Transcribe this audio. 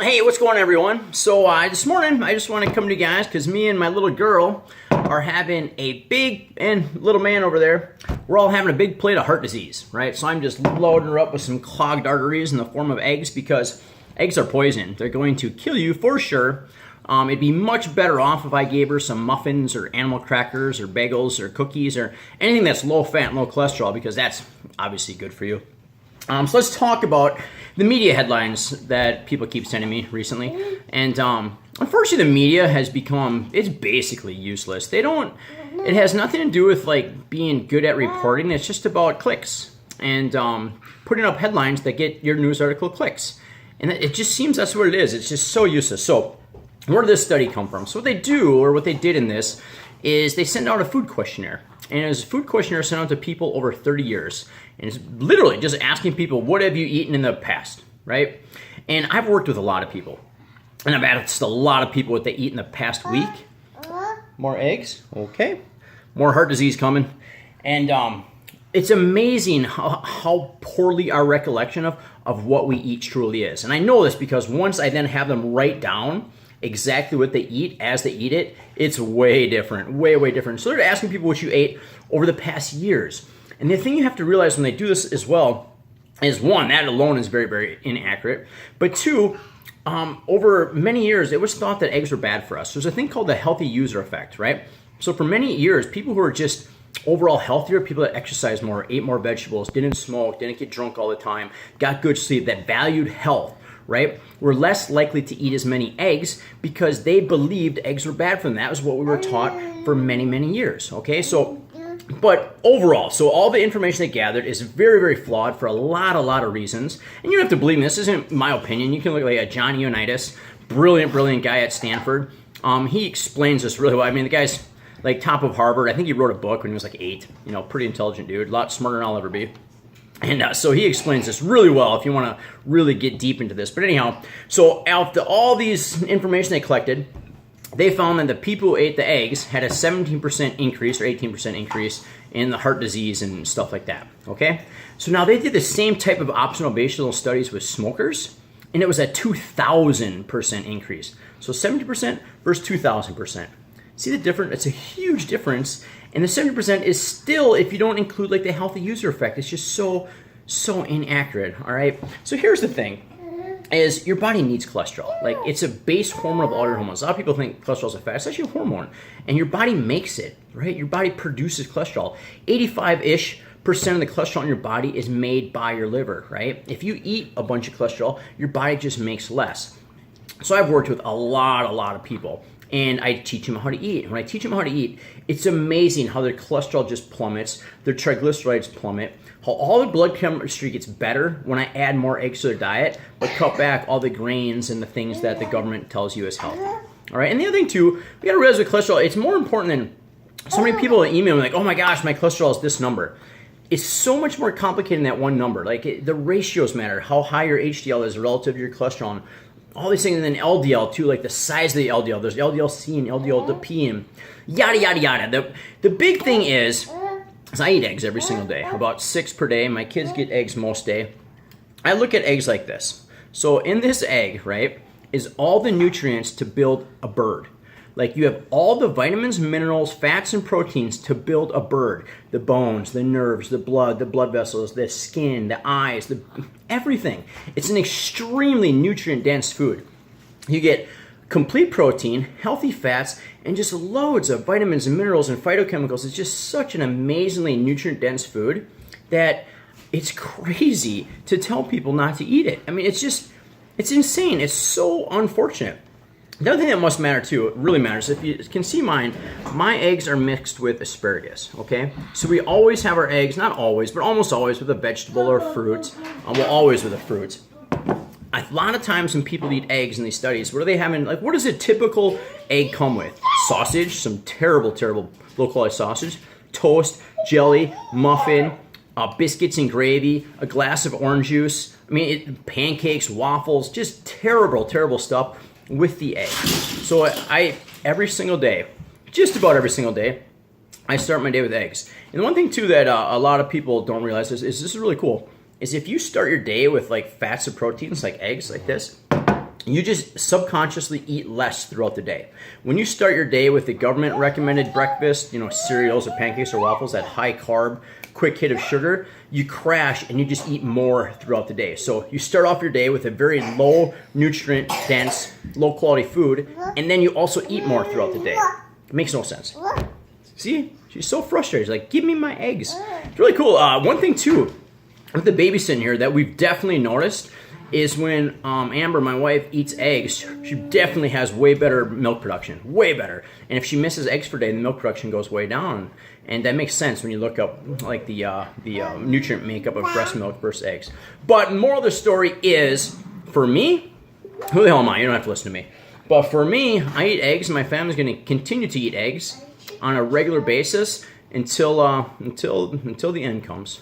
Hey, what's going on, everyone? So this morning, I just want to come to you guys because me and my little girl are having a big, and little man over there, we're all having a big plate of heart disease, right? So I'm just loading her up with some clogged arteries in the form of eggs because eggs are poison. They're going to kill you for sure. It'd be much better off if I gave her some muffins or animal crackers or bagels or cookies or anything that's low fat, low cholesterol, because that's obviously good for you. So let's talk about the media headlines that people keep sending me recently. And unfortunately, the media has become, it's basically useless. It has nothing to do with like being good at reporting. It's just about clicks and putting up headlines that get your news article clicks. And it just seems that's what it is. It's just so useless. So where did this study come from? So what they do, or what they did in this, is they send out a food questionnaire. And it was a food questionnaire sent out to people over 30 years. And it's literally just asking people, what have you eaten in the past, right? And I've worked with a lot of people. And I've asked a lot of people what they eat in the past week. More eggs, okay. More heart disease coming. And it's amazing how poorly our recollection of what we eat truly is. And I know this because once I then have them write down exactly what they eat as they eat it, it's way different, way different. So they're asking people what you ate over the past years. And the thing you have to realize when they do this as well is, one, that alone is very inaccurate. But two, over many years, it was thought that eggs were bad for us. There's a thing called the healthy user effect, right? So for many years, people who are just overall healthier, people that exercised more, ate more vegetables, didn't smoke, didn't get drunk all the time, got good sleep, that valued health, right, were less likely to eat as many eggs because they believed eggs were bad for them. That was what we were taught for many years, okay? So, but overall, so all the information they gathered is very flawed for a lot of reasons. And you don't have to believe me. This isn't my opinion. You can look like a John Ioannidis, brilliant guy at Stanford. He explains this really well. I mean, the guy's like top of Harvard. I think he wrote a book when he was like 8. You know, pretty intelligent dude, a lot smarter than I'll ever be. And so he explains this really well if you want to really get deep into this. But anyhow, so out of all these information they collected, they found that the people who ate the eggs had a 17% increase or 18% increase in the heart disease and stuff like that, okay? So now they did the same type of observational studies with smokers, and it was a 2,000% increase. So 70% versus 2,000%. See the difference? It's a huge difference. And the 70% is still, if you don't include like the healthy user effect, it's just so inaccurate, all right? So here's the thing, is your body needs cholesterol. Like, it's a base hormone of all your hormones. A lot of people think cholesterol is a fat. It's actually a hormone. And your body makes it, right? Your body produces cholesterol. 85-ish% of the cholesterol in your body is made by your liver, right? If you eat a bunch of cholesterol, your body just makes less. So I've worked with a lot of people. And I teach them how to eat. And when I teach them how to eat, it's amazing how their cholesterol just plummets, their triglycerides plummet, how all their blood chemistry gets better when I add more eggs to their diet, but cut back all the grains and the things that the government tells you is healthy. All right, and the other thing too, we gotta realize with cholesterol, it's more important than so many people that email me like, oh my gosh, my cholesterol is this number. It's so much more complicated than that one number. Like the ratios matter, how high your HDL is relative to your cholesterol, and all these things, and then LDL too, like the size of the LDL. There's LDL-C and LDL-P and yada. The big thing is I eat eggs every single day, about 6 per day. My kids get eggs most day. I look at eggs like this. So in this egg, right, is all the nutrients to build a bird. Like you have all the vitamins, minerals, fats, and proteins to build a bird. The bones, the nerves, the blood vessels, the skin, the eyes, everything. It's an extremely nutrient-dense food. You get complete protein, healthy fats, and just loads of vitamins and minerals and phytochemicals. It's just such an amazingly nutrient-dense food that it's crazy to tell people not to eat it. I mean, it's insane. It's so unfortunate. The other thing that must matter too, it really matters, if you can see mine, my eggs are mixed with asparagus, okay? So we always have our eggs, not always, but almost always with a vegetable or fruit. Well, always with a fruit. A lot of times when people eat eggs in these studies, what are they having, like what does a typical egg come with? Sausage, some terrible low quality sausage, toast, jelly, muffin, biscuits and gravy, a glass of orange juice, pancakes, waffles, just terrible stuff with the egg. So I every single day, just about every single day, I start my day with eggs. And the one thing too that a lot of people don't realize is this is really cool, is if you start your day with like fats and proteins like eggs like this, you just subconsciously eat less throughout the day. When you start your day with the government recommended breakfast, cereals or pancakes or waffles, that high carb, quick hit of sugar, you crash and you just eat more throughout the day. So you start off your day with a very low nutrient dense, low quality food, and then you also eat more throughout the day. It makes no sense. See, she's so frustrated. She's like, give me my eggs. It's really cool. One thing too, with the babysitting here that we've definitely noticed is when Amber, my wife, eats eggs, she definitely has way better milk production, way better. And if she misses eggs for a day, the milk production goes way down. And that makes sense when you look up like the nutrient makeup of breast milk versus eggs. But moral of the story is, for me, who the hell am I? You don't have to listen to me. But for me, I eat eggs, and my family's going to continue to eat eggs on a regular basis until the end comes.